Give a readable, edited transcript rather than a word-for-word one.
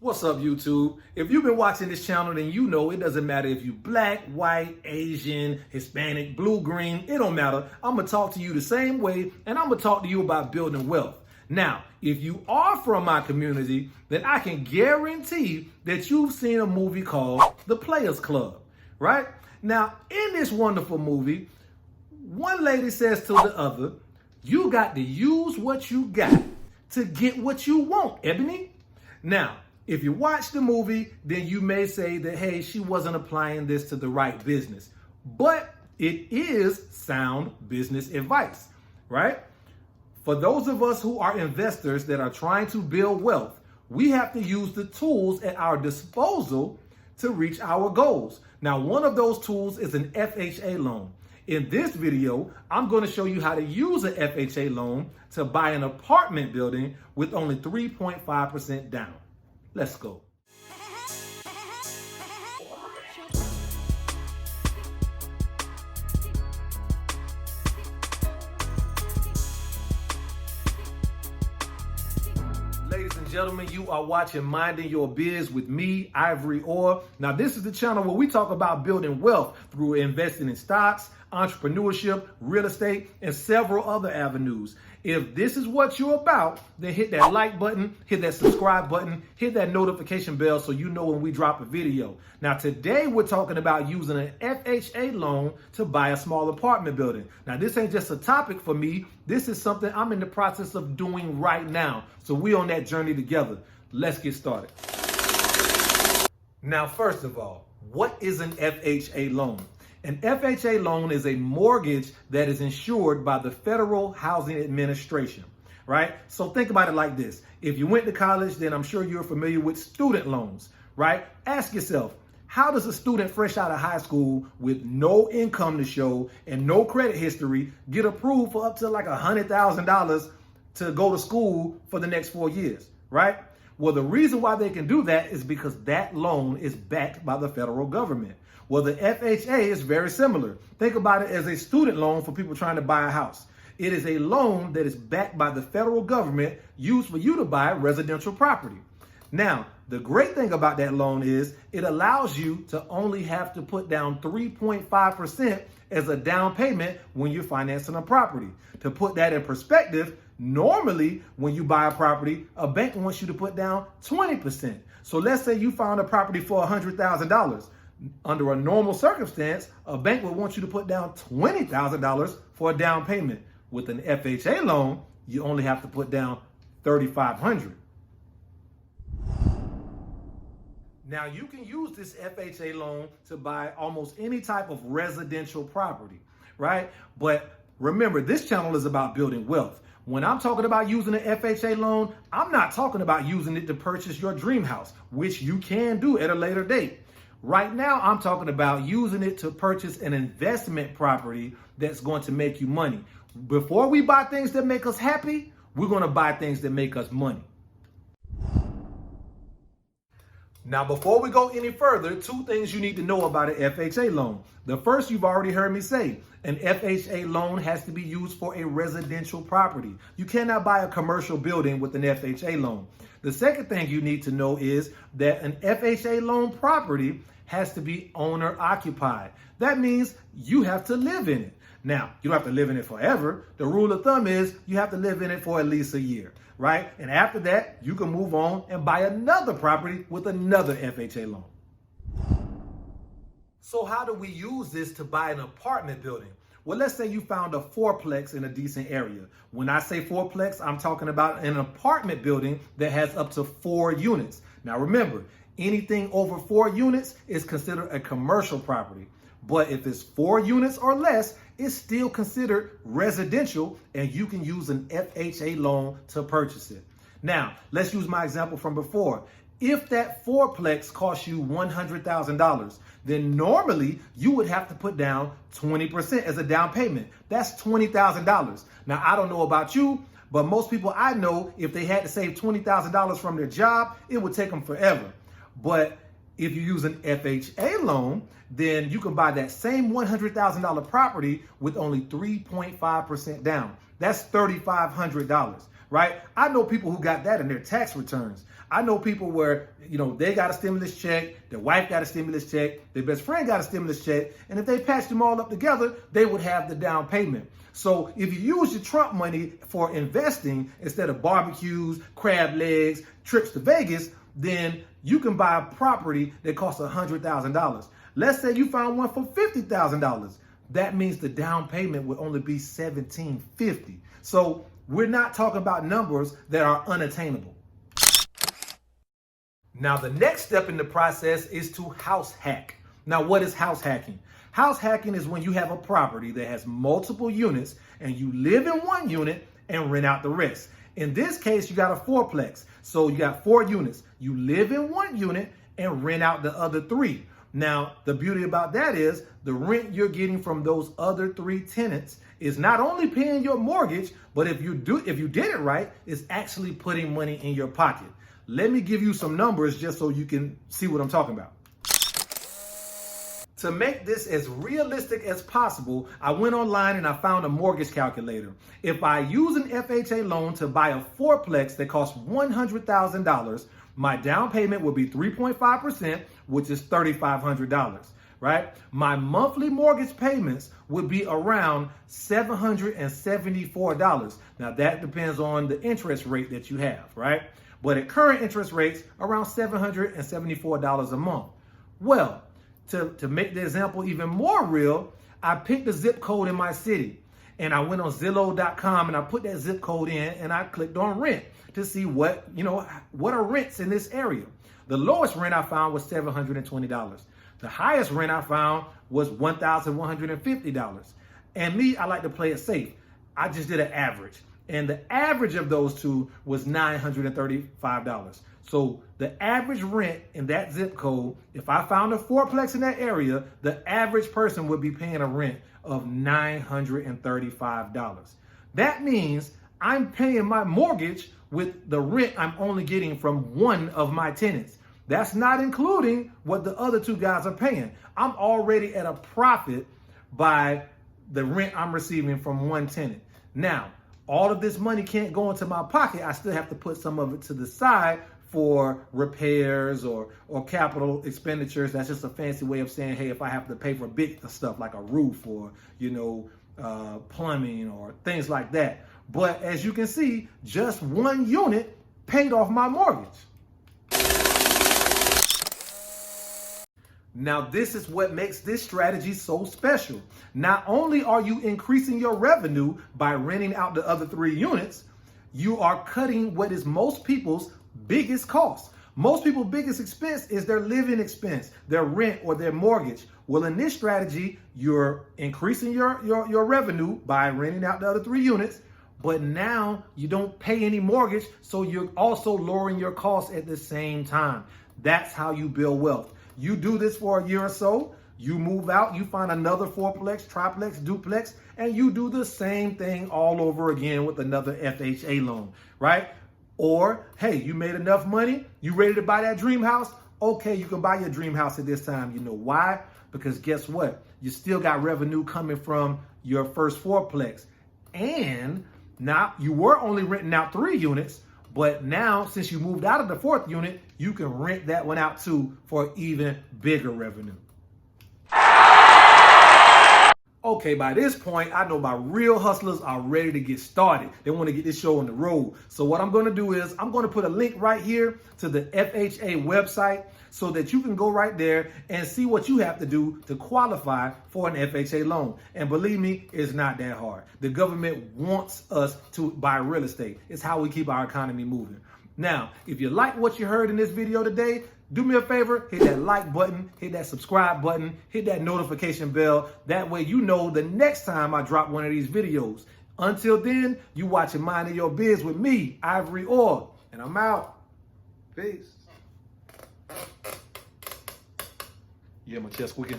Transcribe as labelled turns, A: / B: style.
A: What's up, YouTube? If you've been watching this channel, then you know it doesn't matter if you black, white, Asian, Hispanic, blue, green, it don't matter. I'm going to talk to you the same way, and I'm going to talk to you about building wealth. Now, if you are from my community, then I can guarantee that you've seen a movie called The Players Club, right? Now, in this wonderful movie, one lady says to the other, "You got to use what you got to get what you want, Ebony." Now, if you watch the movie, then you may say that, hey, she wasn't applying this to the right business. But it is sound business advice, right? For those of us who are investors that are trying to build wealth, we have to use the tools at our disposal to reach our goals. Now, one of those tools is an FHA loan. In this video, I'm going to show you how to use an FHA loan to buy an apartment building with only 3.5% down. Let's go. Ladies and gentlemen, you are watching Minding Your Biz with me, Ivory Orr. Now, this is the channel where we talk about building wealth through investing in stocks, entrepreneurship, real estate, and several other avenues. If this is what you're about, then hit that like button, hit that subscribe button, hit that notification bell so you know when we drop a video. Now, today we're talking about using an FHA loan to buy a small apartment building. Now, this ain't just a topic for me. This is something I'm in the process of doing right now. So we're on that journey together. Let's get started. Now, first of all, what is an FHA loan? An FHA loan is a mortgage that is insured by the Federal Housing Administration, right? So think about it like this. If you went to college, then I'm sure you're familiar with student loans, right? Ask yourself, how does a student fresh out of high school with no income to show and no credit history get approved for up to like $100,000 to go to school for the next 4 years, right? Well, the reason why they can do that is because that loan is backed by the federal government. Well, the FHA is very similar. Think about it as a student loan for people trying to buy a house. It is a loan that is backed by the federal government used for you to buy residential property. Now, the great thing about that loan is it allows you to only have to put down 3.5% as a down payment when you're financing a property. To put that in perspective, normally when you buy a property, a bank wants you to put down 20%. So let's say you found a property for $100,000. Under a normal circumstance, a bank would want you to put down $20,000 for a down payment. With an FHA loan, you only have to put down $3,500. Now, you can use this FHA loan to buy almost any type of residential property, right? But remember, this channel is about building wealth. When I'm talking about using an FHA loan, I'm not talking about using it to purchase your dream house, which you can do at a later date. Right now, I'm talking about using it to purchase an investment property that's going to make you money. Before we buy things that make us happy, we're going to buy things that make us money. Now, before we go any further, two things you need to know about an FHA loan. The first, you've already heard me say, an FHA loan has to be used for a residential property. You cannot buy a commercial building with an FHA loan. The second thing you need to know is that an FHA loan property has to be owner occupied. That means you have to live in it. Now, you don't have to live in it forever. The rule of thumb is you have to live in it for at least a year, right? And after that, you can move on and buy another property with another FHA loan. So how do we use this to buy an apartment building? Well, let's say you found a fourplex in a decent area. When I say fourplex, I'm talking about an apartment building that has up to 4 units. Now remember, anything over 4 units is considered a commercial property. But if it's 4 units or less, it's still considered residential, and you can use an FHA loan to purchase it. Now, let's use my example from before. If that fourplex costs you $100,000, then normally you would have to put down 20% as a down payment. That's $20,000. Now, I don't know about you, but most people I know, if they had to save $20,000 from their job, it would take them forever. But if you use an FHA loan, then you can buy that same $100,000 property with only 3.5% down. That's $3,500. right? I know people who got that in their tax returns. I know people where, they got a stimulus check, their wife got a stimulus check, their best friend got a stimulus check, and if they patched them all up together, they would have the down payment. So if you use your Trump money for investing instead of barbecues, crab legs, trips to Vegas, then you can buy a property that costs $100,000. Let's say you found one for $50,000. That means the down payment would only be $1,750. So we're not talking about numbers that are unattainable. Now, the next step in the process is to house hack. Now, what is house hacking? House hacking is when you have a property that has multiple units and you live in one unit and rent out the rest. In this case, you got a fourplex. So you got 4 units. You live in one unit and rent out the other 3. Now, the beauty about that is the rent you're getting from those other 3 tenants is not only paying your mortgage, but if you did it right, it's actually putting money in your pocket. Let me give you some numbers just so you can see what I'm talking about. To make this as realistic as possible, I went online and I found a mortgage calculator. If I use an FHA loan to buy a fourplex that costs $100,000, my down payment would be 3.5%, which is $3,500, right? My monthly mortgage payments would be around $774. Now that depends on the interest rate that you have, right? But at current interest rates, around $774 a month. Well, to make the example even more real, I picked the zip code in my city and I went on Zillow.com and I put that zip code in and I clicked on rent to see what are rents in this area. The lowest rent I found was $720. The highest rent I found was $1,150. And me, I like to play it safe. I just did an average. And the average of those two was $935. So the average rent in that zip code, if I found a fourplex in that area, the average person would be paying a rent of $935. That means I'm paying my mortgage with the rent I'm only getting from one of my tenants. That's not including what the other 2 guys are paying. I'm already at a profit by the rent I'm receiving from one tenant. Now, all of this money can't go into my pocket. I still have to put some of it to the side for repairs or capital expenditures. That's just a fancy way of saying, hey, if I have to pay for big stuff like a roof or, plumbing or things like that. But as you can see, just one unit paid off my mortgage. Now, this is what makes this strategy so special. Not only are you increasing your revenue by renting out the other 3 units, you are cutting what is most people's biggest cost. Most people's biggest expense is their living expense, their rent or their mortgage. Well, in this strategy, you're increasing your revenue by renting out the other 3 units, but now you don't pay any mortgage, so you're also lowering your costs at the same time. That's how you build wealth. You do this for a year or so, you move out, you find another fourplex, triplex, duplex, and you do the same thing all over again with another FHA loan, right? Or, hey, you made enough money, you ready to buy that dream house? Okay, you can buy your dream house at this time. You know why? Because guess what? You still got revenue coming from your first fourplex. And now you were only renting out 3 units, but now since you moved out of the 4th unit, you can rent that one out too for even bigger revenue. Okay, by this point, I know my real hustlers are ready to get started. They want to get this show on the road. So what I'm going to do is I'm going to put a link right here to the FHA website so that you can go right there and see what you have to do to qualify for an FHA loan. And believe me, it's not that hard. The government wants us to buy real estate. It's how we keep our economy moving. Now, if you like what you heard in this video today, do me a favor, hit that like button, hit that subscribe button, hit that notification bell. That way you know the next time I drop one of these videos. Until then, you watching Minding Your Biz with me, Ivory Orr, and I'm out. Peace. Yeah, my chest squeaking.